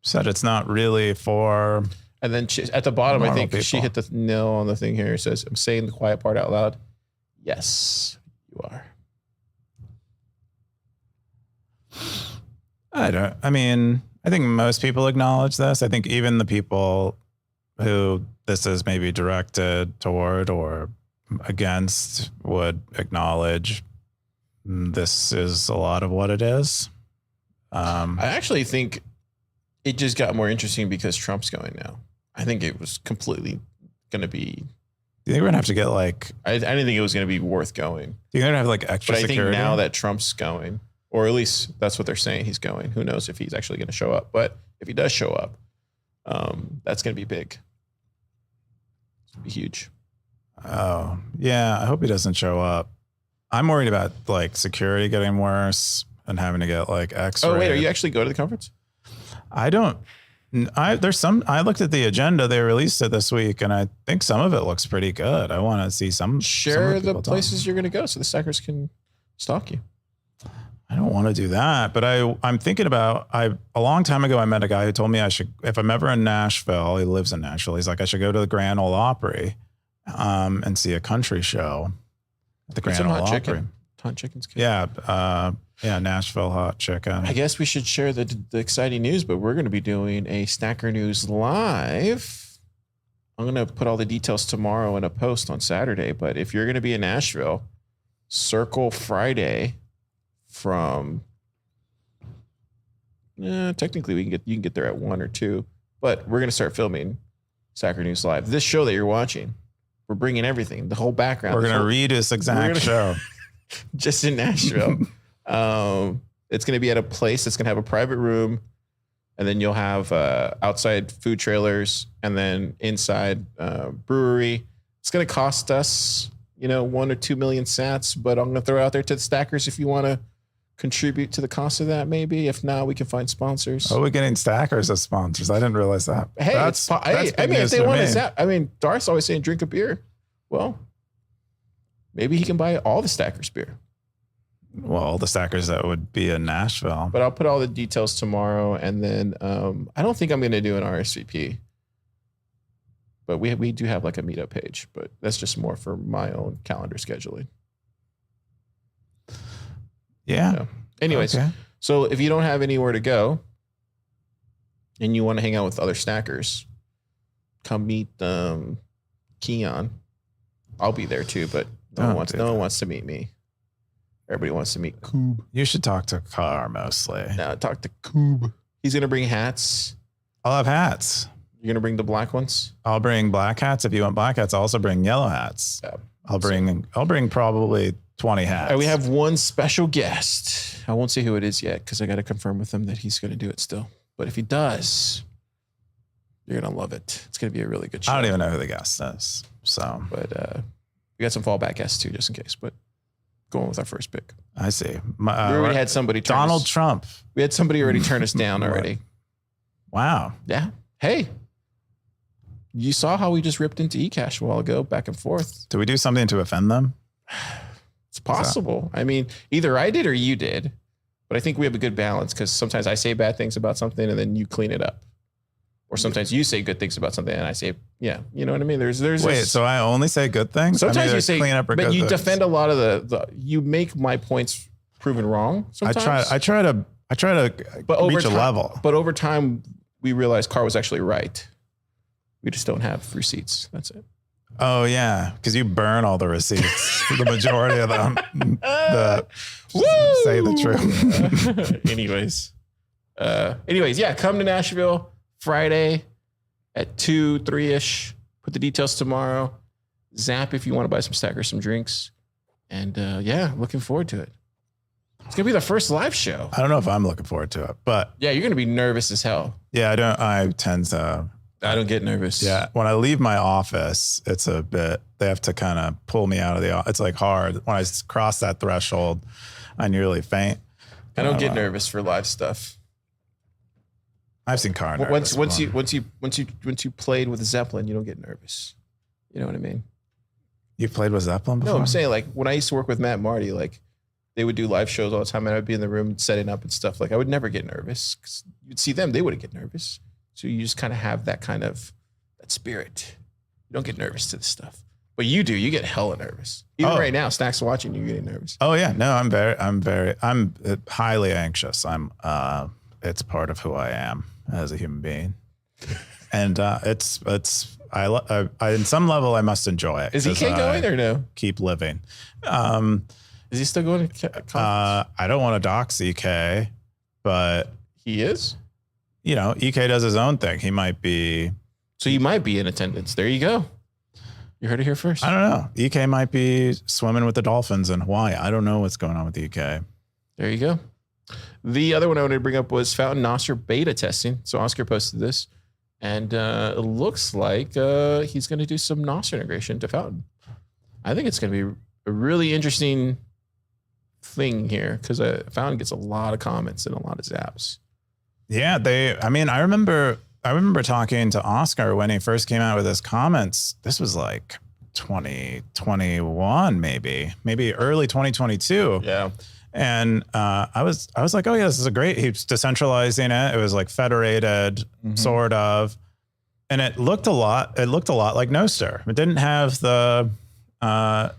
Said it's not really for... And then at the bottom, I think people. she hit the nail on the thing here. It says, I'm saying the quiet part out loud. Yes, you are. I think most people acknowledge this. I think even the people who this is maybe directed toward or against would acknowledge this is a lot of what it is. I actually think it just got more interesting because Trump's going now. I think it was completely going to be... Do you think we're going to have to get like... I didn't think it was going to be worth going. Do you think they're going to have like extra security? But I think now that Trump's going, or at least that's what they're saying he's going, who knows if he's actually going to show up. But if he does show up, that's going to be big. It's going to be huge. Oh, yeah. I hope he doesn't show up. I'm worried about like security getting worse and having to get like X-ray. Oh, wait, are you actually going to the conference? I looked at the agenda. They released it this week, and I think some of it looks pretty good. I want to see some. Share the places you're going to go so the stackers can stalk you. I don't want to do that, but I'm thinking about, a long time ago, I met a guy who told me I should, if I'm ever in Nashville, he lives in Nashville. He's like, I should go to the Grand Ole Opry, and see a country show at the Grand Ole Opry. Hot chicken's good. Yeah, Nashville hot chicken. I guess we should share the exciting news, but we're going to be doing a Stacker News Live. I'm going to put all the details tomorrow in a post on Saturday, but if you're going to be in Nashville, circle Friday from... technically, you can get there at 1 or 2, but we're going to start filming Stacker News Live. This show that you're watching, we're bringing everything, the whole background. We're going to read this exact show. Just in Nashville. It's going to be at a place that's going to have a private room, and then you'll have outside food trailers, and then inside brewery. It's going to cost us, 1 or 2 million sats, but I'm going to throw it out there to the stackers if you want to contribute to the cost of that. Maybe if not, we can find sponsors. Oh, we're getting stackers as sponsors. I didn't realize that. Hey, if they want us out, Darth's always saying drink a beer. Well, maybe he can buy all the stackers beer. Well, all the stackers that would be in Nashville. But I'll put all the details tomorrow, and then I don't think I'm going to do an RSVP. But we do have like a meetup page, but that's just more for my own calendar scheduling. Yeah. Anyways, So if you don't have anywhere to go and you want to hang out with other stackers, come meet Keyan. I'll be there too, but no one wants to meet me. Everybody wants to meet Coob. You should talk to Car mostly. No, talk to Coob. He's gonna bring hats. I'll have hats. You're gonna bring the black ones? I'll bring black hats. If you want black hats, I'll also bring yellow hats. Yeah. I'll bring probably 20 hats. And we have one special guest. I won't say who it is yet because I got to confirm with him that he's going to do it still. But if he does, you're going to love it. It's going to be a really good show. I don't even know who the guest is. But we got some fallback guests too, just in case. But going with our first pick. I see. We already had somebody Donald Trump. We had somebody already turn us down already. Wow. Yeah. Hey. you saw how we just ripped into Ecash a while ago, back and forth. Did we do something to offend them? It's possible. I mean, either I did or you did, but I think we have a good balance because sometimes I say bad things about something and then you clean it up. Or sometimes you say good things about something and I say, yeah, you know what I mean? Wait, so I only say good things? Sometimes you say, clean up or but good you things. defend a lot of the, you make my points proven wrong sometimes. I try to reach a level. But over time, we realized Car was actually right. We just don't have receipts. That's it. Oh yeah, because you burn all the receipts, the majority of them. Say the truth. Anyways, yeah, come to Nashville Friday at 2, 3-ish. Put the details tomorrow. Zap if you want to buy some stack or some drinks. And yeah, looking forward to it. It's gonna be the first live show. I don't know if I'm looking forward to it, but yeah, you're gonna be nervous as hell. Yeah, I tend to. I don't get nervous. Yeah, when I leave my office, it's a bit. They have to kind of pull me out of the office. It's like hard. When I cross that threshold, I nearly faint. I don't get nervous for live stuff. I've seen Car. Once you played with Zeppelin, you don't get nervous. You know what I mean? You played with Zeppelin before? No, I'm saying like when I used to work with Matt and Marty, like they would do live shows all the time, and I'd be in the room setting up and stuff. Like I would never get nervous because you'd see them, they wouldn't get nervous. So you just kind of have that kind of that spirit. You don't get nervous to this stuff, but you do. You get hella nervous. Even right now, Snack's watching you getting nervous. Oh yeah, no, I'm highly anxious. It's part of who I am as a human being, and it's in some level I must enjoy it. Is EK going or no? Keep living. Is he still going to conference? I don't want to dox EK, but he is. You know, EK does his own thing. He might be. So you might be in attendance. There you go. You heard it here first. I don't know. EK might be swimming with the dolphins in Hawaii. I don't know what's going on with EK. There you go. The other one I wanted to bring up was Fountain Nostr beta testing. So Oscar posted this, and it looks like he's going to do some Nostr integration to Fountain. I think it's going to be a really interesting thing here because Fountain gets a lot of comments and a lot of zaps. Yeah, I remember talking to Oscar when he first came out with his comments. This was like 2021, maybe early 2022. Yeah. And I was like, oh yeah, this is great. He's decentralizing it. It was like federated, sort of, and it looked a lot like Nostr. It didn't have the the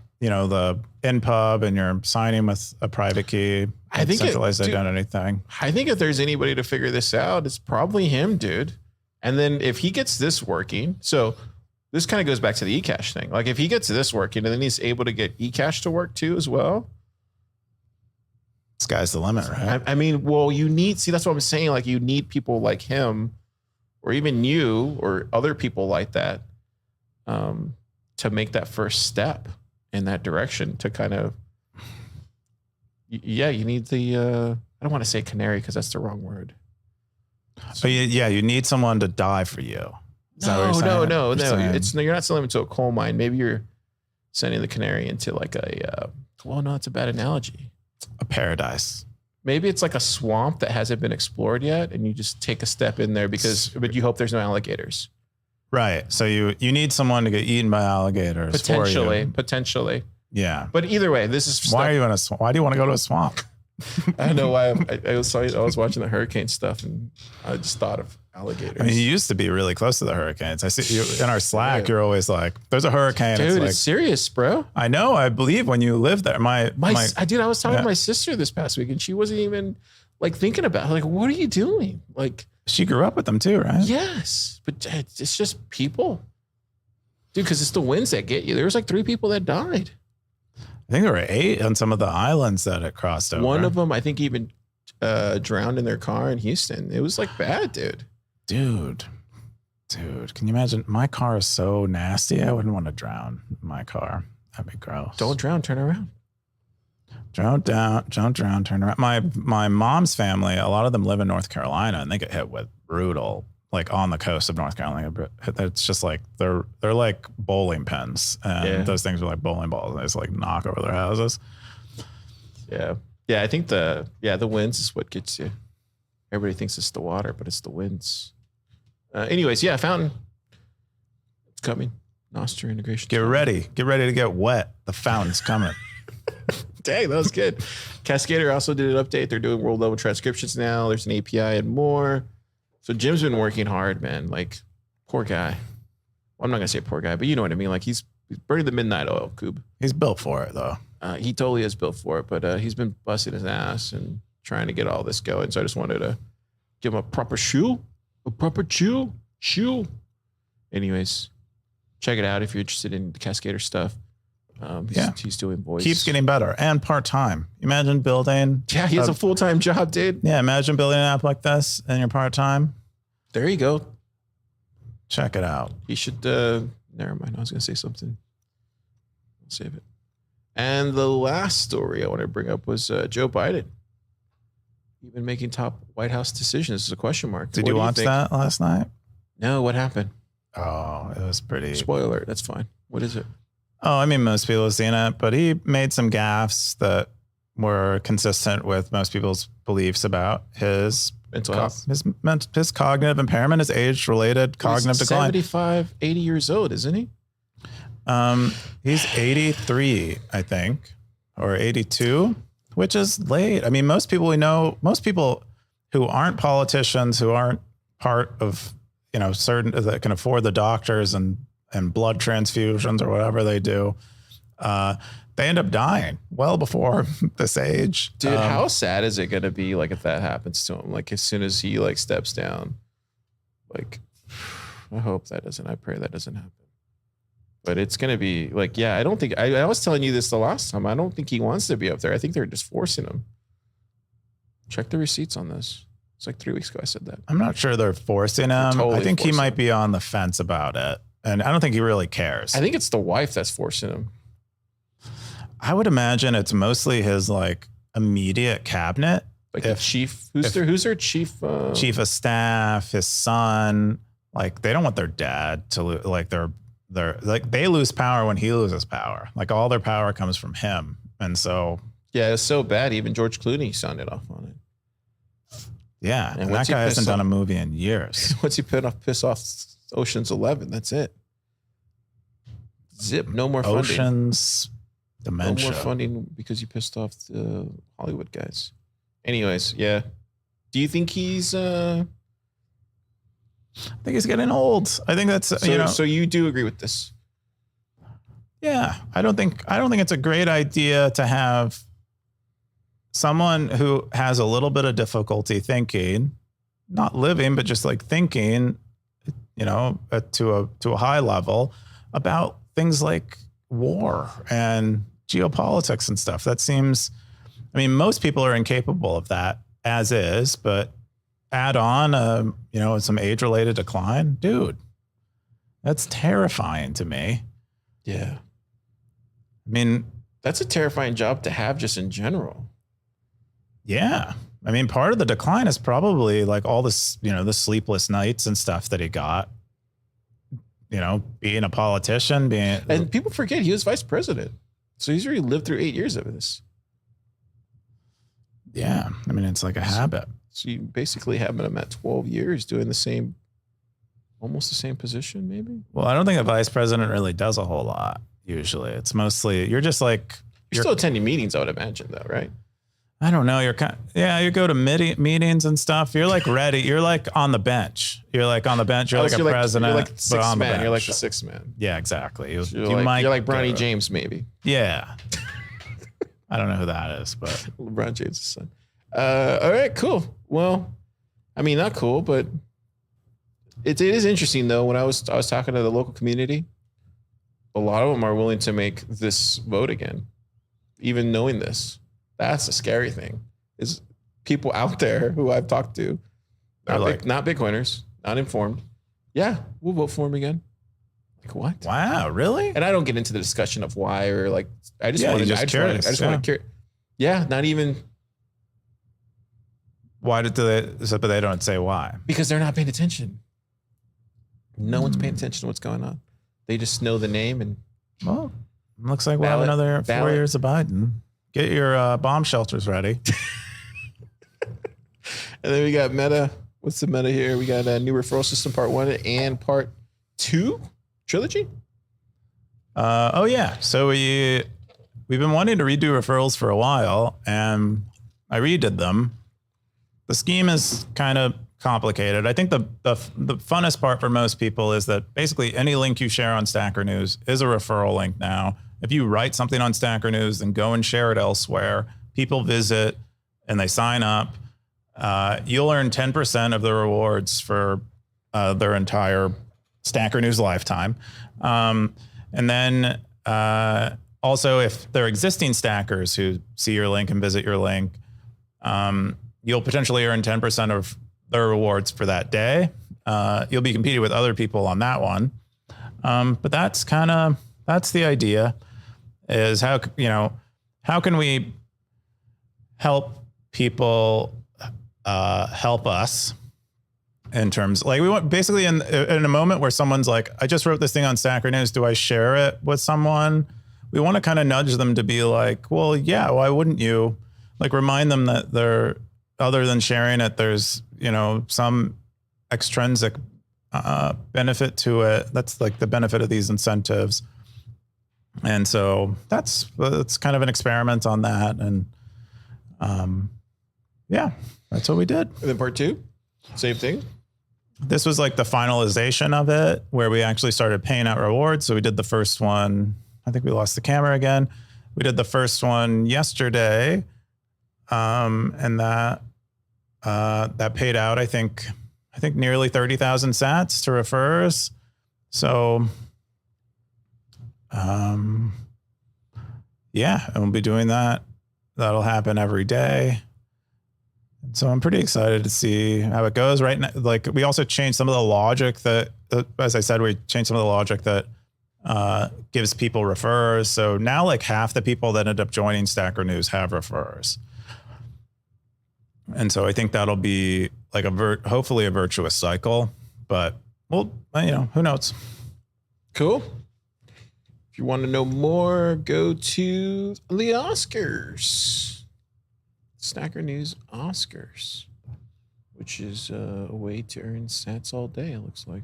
NPub and you're signing with a private key. I think centralized identity thing. I think if there's anybody to figure this out, it's probably him, dude. And then if he gets this working, so this kind of goes back to the Ecash thing. Like if he gets this working and then he's able to get Ecash to work too as well. Sky's the limit, right? I mean, well, that's what I'm saying. Like you need people like him or even you or other people like that to make that first step in that direction to kind of, you need the, I don't want to say canary because that's the wrong word. But you need someone to die for you. No. You're not selling them to a coal mine. Maybe you're sending the canary into like it's a bad analogy. A paradise. Maybe it's like a swamp that hasn't been explored yet, and you just take a step in there but you hope there's no alligators. Right. So you need someone to get eaten by alligators. Potentially. Yeah. But either way, this is why do you want to go to a swamp? I don't know why. I was watching the hurricane stuff, and I just thought of alligators. I mean, you used to be really close to the hurricanes. I see you in our Slack. You're always like, "There's a hurricane." Dude, it's serious, bro. I know. I believe when you lived there. I was talking to my sister this past week, and she wasn't even like thinking about it. Like, what are you doing? Like, she grew up with them too, right? Yes, but it's just people, dude. Because it's the winds that get you. There was like 3 people that died. I think there were 8 on some of the islands that it crossed over. One of them, I think, even drowned in their car in Houston. It was like bad, dude. Dude, can you imagine? My car is so nasty. I wouldn't want to drown my car. That'd be gross. Don't drown. Turn around. Don't drown. Turn around. My mom's family, a lot of them live in North Carolina, and they get hit with brutal, like on the coast of North Carolina. It's just like they're like bowling pins, and those things are like bowling balls, and they just like knock over their houses. Yeah. I think the winds is what gets you. Everybody thinks it's the water, but it's the winds. Anyways, Fountain. coming. Nostr integration. Get ready. Get ready to get wet. The fountain's coming. Dang, that was good. CASCDR also did an update. They're doing world level transcriptions now. There's an API and more. So Jim's been working hard, man. Like, poor guy. Well, I'm not gonna say poor guy, but you know what I mean. Like, he's burning the midnight oil, Coob. He's built for it, though. He totally is built for it, but he's been busting his ass and trying to get all this going. So I just wanted to give him a proper chew. Anyways, check it out if you're interested in the CASCDR stuff. He's doing voice. Keeps getting better and part-time. Imagine building. Yeah, he has a full-time job, dude. Yeah, imagine building an app like this and you're part-time. There you go. Check it out. He should, never mind. I was going to say something. I'll save it. And the last story I want to bring up was Joe Biden. He's been making top White House decisions. This is a question mark. Did you watch that last night? No, what happened? Oh, it was pretty. Spoiler alert. That's fine. What is it? Oh, I mean, most people have seen it, but he made some gaffes that were consistent with most people's beliefs about his mental health, his cognitive impairment, his age-related cognitive decline. 75, 80 years old, isn't he? He's 83, I think, or 82, which is late. I mean, most people we know, most people who aren't politicians, who aren't part of, certain that can afford the doctors and blood transfusions or whatever they do, they end up dying well before this age. Dude, how sad is it going to be like if that happens to him? Like as soon as he like steps down, like I hope that doesn't, I pray that doesn't happen. But it's going to be like, yeah, I don't think, I was telling you this the last time. I don't think he wants to be up there. I think they're just forcing him. Check the receipts on this. It's like 3 weeks ago I said that. I'm not sure they're forcing him. Totally I think he might be on the fence about it. And I don't think he really cares. I think it's the wife that's forcing him. I would imagine it's mostly his like immediate cabinet. Like the chief, who's their chief? Chief of staff, his son. Like they don't want their dad to like they're like they lose power when he loses power. Like all their power comes from him. And so. Yeah, it's so bad. Even George Clooney signed it off on it. Yeah. And that guy hasn't done a movie in years. Once he piss off Ocean's 11, that's it. Zip, no more funding. Ocean's dementia. No more funding because you pissed off the Hollywood guys. Anyways, yeah. Do you think he's I think he's getting old. I think that's So you do agree with this? Yeah. I don't think it's a great idea to have someone who has a little bit of difficulty thinking, not living, but just like thinking, to a high level about things like war and geopolitics and stuff. That seems, most people are incapable of that as is, but add on, some age-related decline, dude, that's terrifying to me. Yeah. That's a terrifying job to have just in general. Yeah. Part of the decline is probably like all this, the sleepless nights and stuff that he got, being a politician, and people forget he was vice president. So he's already lived through 8 years of this. Yeah. It's like a habit. So you basically have him at 12 years doing almost the same position, maybe? Well, I don't think a vice president really does a whole lot. Usually it's mostly, you're just like, you're still attending meetings, I would imagine though, right? I don't know. You go to meetings and stuff. You're like ready. You're like on the bench. You're like on the bench. You're like a president. You're like the sixth man. You're like the sixth man. Yeah, exactly. You're like Bronny James, maybe. Yeah. I don't know who that is, but LeBron James' son. All right, cool. Well, not cool, but it is interesting though. When I was talking to the local community, a lot of them are willing to make this vote again, even knowing this. That's a scary thing. Is people out there who I've talked to, not Bitcoiners, not informed. Yeah, we'll vote for him again. Like what? Wow, really? And I don't get into the discussion of why or like. I just want to cure. Yeah, not even. Why but they don't say why? Because they're not paying attention. No one's paying attention to what's going on. They just know the name and. Well, looks like we'll have another 4 years of Biden. Get your bomb shelters ready. And then we got meta. What's the meta here? We got a new referral system part 1 and part 2. Trilogy? Oh yeah. So we've been wanting to redo referrals for a while, and I redid them. The scheme is kind of complicated. I think the funnest part for most people is that basically any link you share on Stacker News is a referral link now. If you write something on Stacker News and go and share it elsewhere, people visit and they sign up. You'll earn 10% of the rewards for their entire Stacker News lifetime. And then also, if they're existing stackers who see your link and visit your link, you'll potentially earn 10% of their rewards for that day. You'll be competing with other people on that one. But that's the idea, is how can we help people help us in terms, like, we want basically in a moment where someone's like, I just wrote this thing on Stacker News, do I share it with someone? We want to kind of nudge them to be like, well, yeah, why wouldn't you? Like, remind them that they're, other than sharing it, there's, some extrinsic benefit to it. That's like the benefit of these incentives. And so that's kind of an experiment on that. And yeah, that's what we did. And then part 2, same thing. This was like the finalization of it, where we actually started paying out rewards. So we did the first one. I think we lost the camera again. We did the first one yesterday. And that paid out, I think nearly 30,000 sats to refers. So, yeah, and we'll be doing that. That'll happen every day. So I'm pretty excited to see how it goes right now. Like, we also changed some of the logic that, as I said, we changed some of the logic that gives people refers. So now like half the people that end up joining Stacker News have refers. And so I think that'll be like hopefully a virtuous cycle, but well, who knows? Cool. If you want to know more, go to the Oscars. Stacker News Oscars, which is a way to earn sats all day, it looks like.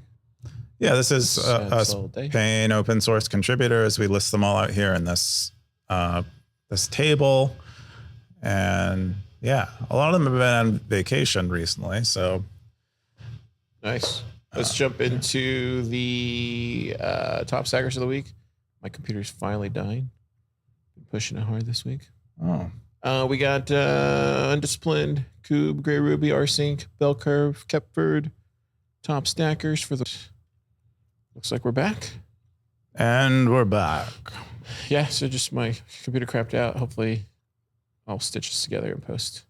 Yeah, this is us paying open source contributors. We list them all out here in this this table. And yeah, a lot of them have been on vacation recently, so. Nice. Let's jump into the top stackers of the week. My computer's finally dying. Been pushing it hard this week. Oh. We got Undisciplined, Cube, Grey Ruby, Rsync, Bell Curve, Kepford, top stackers for the. Looks like we're back. And we're back. Yeah, so just my computer crapped out. Hopefully I'll stitch this together in post.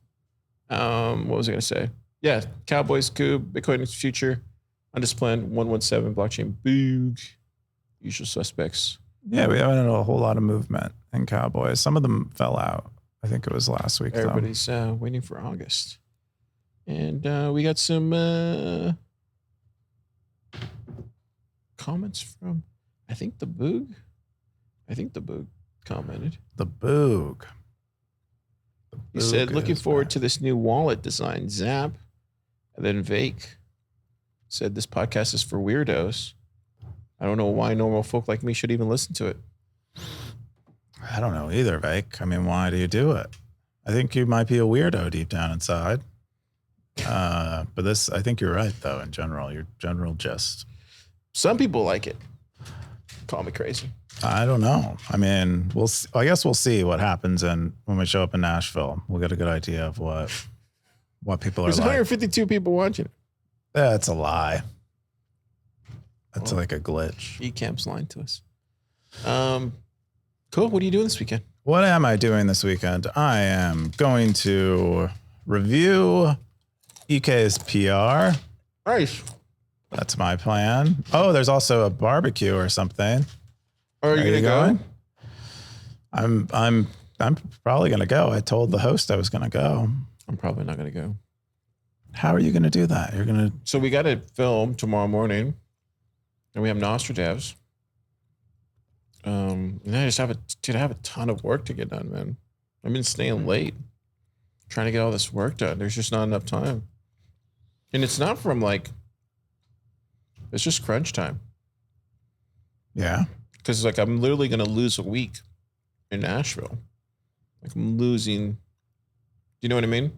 What was I going to say? Yeah, Cowboys, Cube, Bitcoin Future, Undisciplined, 117, Blockchain, Boog, usual suspects. Yeah, we haven't had a whole lot of movement in Cowboys. Some of them fell out. I think it was last week. Everybody's waiting for August. And we got some comments from, I think the Boog commented. The Boog. He said, looking forward to this new wallet design, Zap. And then Vake said, this podcast is for weirdos. I don't know why normal folk like me should even listen to it. I don't know either, Vake. I mean, why do you do it? I think you might be a weirdo deep down inside. But this, I think you're right, though, in general. Your general gist. Some people like it. Call me crazy. I don't know. I mean, I guess we'll see what happens when we show up in Nashville. We'll get a good idea of what people are like. There's 152 people watching it. That's a lie. That's like a glitch. Ecamp's lying to us. Cool. What are you doing this weekend? What am I doing this weekend? I am going to review EK's PR. Nice. That's my plan. Oh, there's also a barbecue or something. Are you gonna go? I'm probably gonna go. I told the host I was gonna go. I'm probably not gonna go. How are you gonna do that? You're gonna. So we got to film tomorrow morning, and we have Nostr devs. And I just have a ton of work to get done, man. I've been staying late, trying to get all this work done. There's just not enough time, and it's not from like. It's just crunch time. Yeah. Because like I'm literally gonna lose a week in Nashville. Like I'm losing. You know what I mean?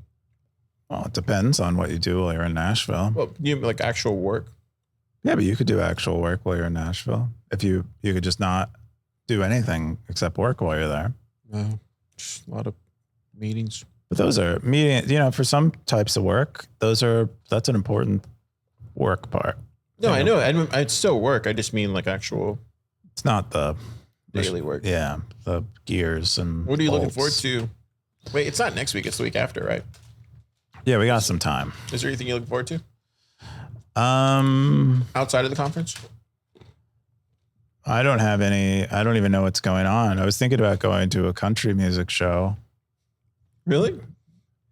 Well, it depends on what you do while you're in Nashville. Well, you like actual work. Yeah, but you could do actual work while you're in Nashville. If you could just not do anything except work while you're there. Just a lot of meetings. But those are meetings, for some types of work, that's an important work part. No, I know. I'd still work. I just mean like actual. It's not the daily work. Yeah, the gears and What are you looking bolts. forward to? Wait, it's not next week. It's the week after, right? Yeah, we got some time. Is there anything you're looking forward to? Outside of the conference? I don't have any. I don't even know what's going on. I was thinking about going to a country music show. Really?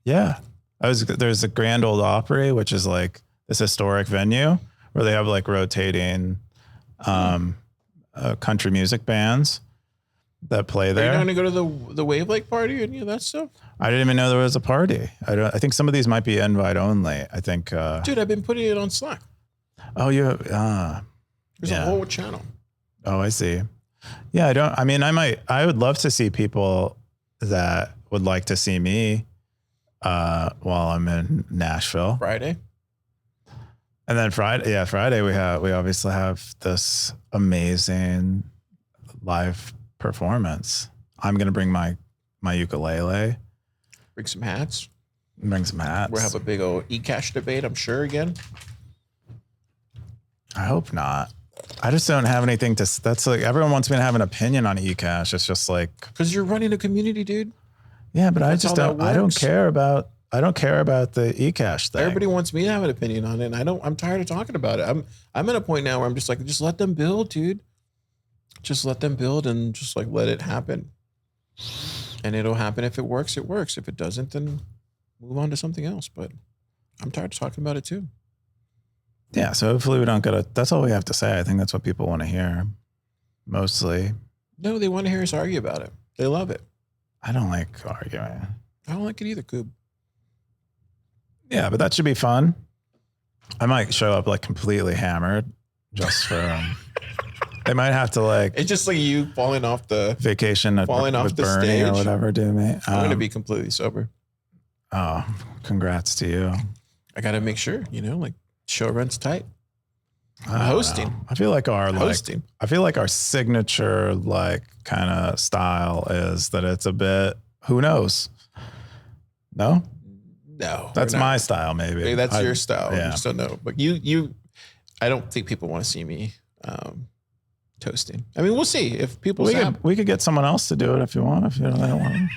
Yeah. There's a Grand Ole Opry, which is like this historic venue where they have like rotating country music bands that play there. Are you going to go to the Wave Lake party or any of that stuff? I didn't even know there was a party. I think some of these might be invite only. I think. Dude, I've been putting it on Slack. Oh, you. There's a whole channel. Oh, I see. Yeah, I would love to see people that would like to see me while I'm in Nashville. Friday. And then Friday we obviously have this amazing live performance. I'm going to bring my ukulele. Bring some hats. Bring some hats. We'll have a big old Ecash debate, I'm sure, again. I hope not. I just don't have anything that's like, everyone wants me to have an opinion on Ecash. It's just like, because you're running a community, dude. Yeah, but I don't care about the Ecash thing. Everybody wants me to have an opinion on it. And I'm tired of talking about it. I'm at a point now where I'm just like, just let them build, dude. Just let them build and just like let it happen. And it'll happen. If it works, it works. If it doesn't, then move on to something else. But I'm tired of talking about it too. Yeah, so hopefully we don't get that's all we have to say. I think that's what people want to hear. Mostly. No, they want to hear us argue about it. They love it. I don't like arguing. I don't like it either, Coob. Yeah, but that should be fun. I might show up like completely hammered just for they might have to like it's just like you falling off the vacation falling off the Bernie stage or whatever, do me. I'm gonna be completely sober. Oh, congrats to you. I gotta make sure, like show runs tight. Hosting. I feel like our hosting. I feel like our signature like kind of style is that it's a bit who knows. No? No. That's my style, maybe. That's your style. Yeah. You just don't know. But you I don't think people want to see me toasting. I mean, we'll see if people we could get someone else to do it if you want, if you don't want to.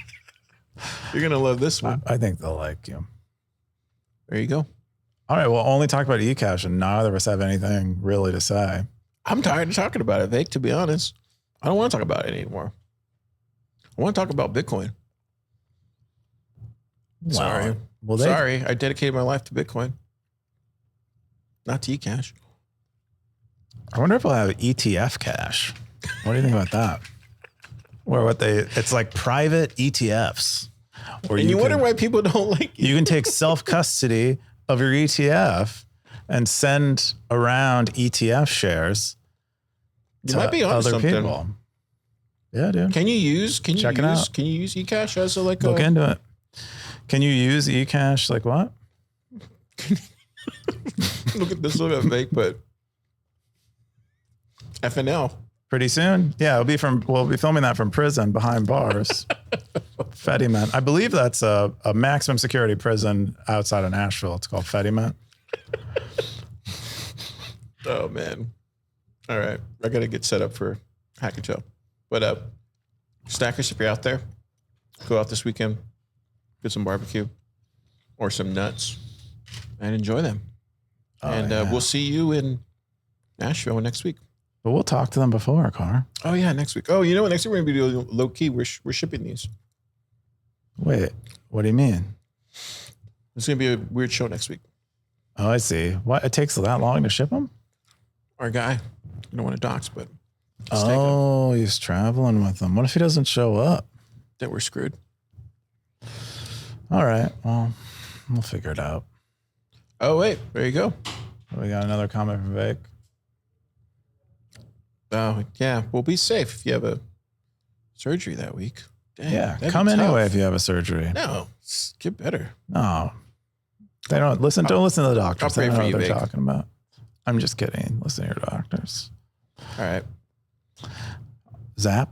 You're gonna love this one. I think they'll like you. There you go. All right, we'll only talk about Ecash and neither of us have anything really to say. I'm tired of talking about it, Vic, to be honest. I don't want to talk about it anymore. I want to talk about Bitcoin. Sorry. Sorry, I dedicated my life to Bitcoin. Not to Ecash. I wonder if we'll have ETF cash. What do you think about that? Or it's like private ETFs. Or you wonder why people don't like it. You can take self-custody of your ETF and send around ETF shares to might be other something. People. Yeah, dude. Can you use Ecash as look into it. Can you use Ecash like what? Look at Vic, but FNL. Pretty soon. Yeah, we'll be filming that from prison behind bars. Fediman. I believe that's a maximum security prison outside of Nashville. It's called Fediman. Oh man. All right. I gotta get set up for Hack and Chill. But Stackers, if you're out there, go out this weekend, get some barbecue or some nuts and enjoy them. We'll see you in Nashville next week. But we'll talk to them before, Car. Oh, yeah, next week. Oh, you know what? Next week we're going to be doing low key. We're shipping these. Wait, what do you mean? It's going to be a weird show next week. Oh, I see. What? It takes that long to ship them? Our guy. I don't want to dox, but. He's traveling with them. What if he doesn't show up? Then we're screwed. All right. Well, we'll figure it out. Oh, wait. There you go. We got another comment from Vic. Oh, yeah. Well, be safe if you have a surgery that week. Dang, Yeah. that'd Come be anyway tough. if you have a surgery. No, get better. No. They don't listen. Don't listen to the doctors. I'll pray They don't for know you, what they're Vic. talking about. I'm just kidding. Listen to your doctors. All right. Zap.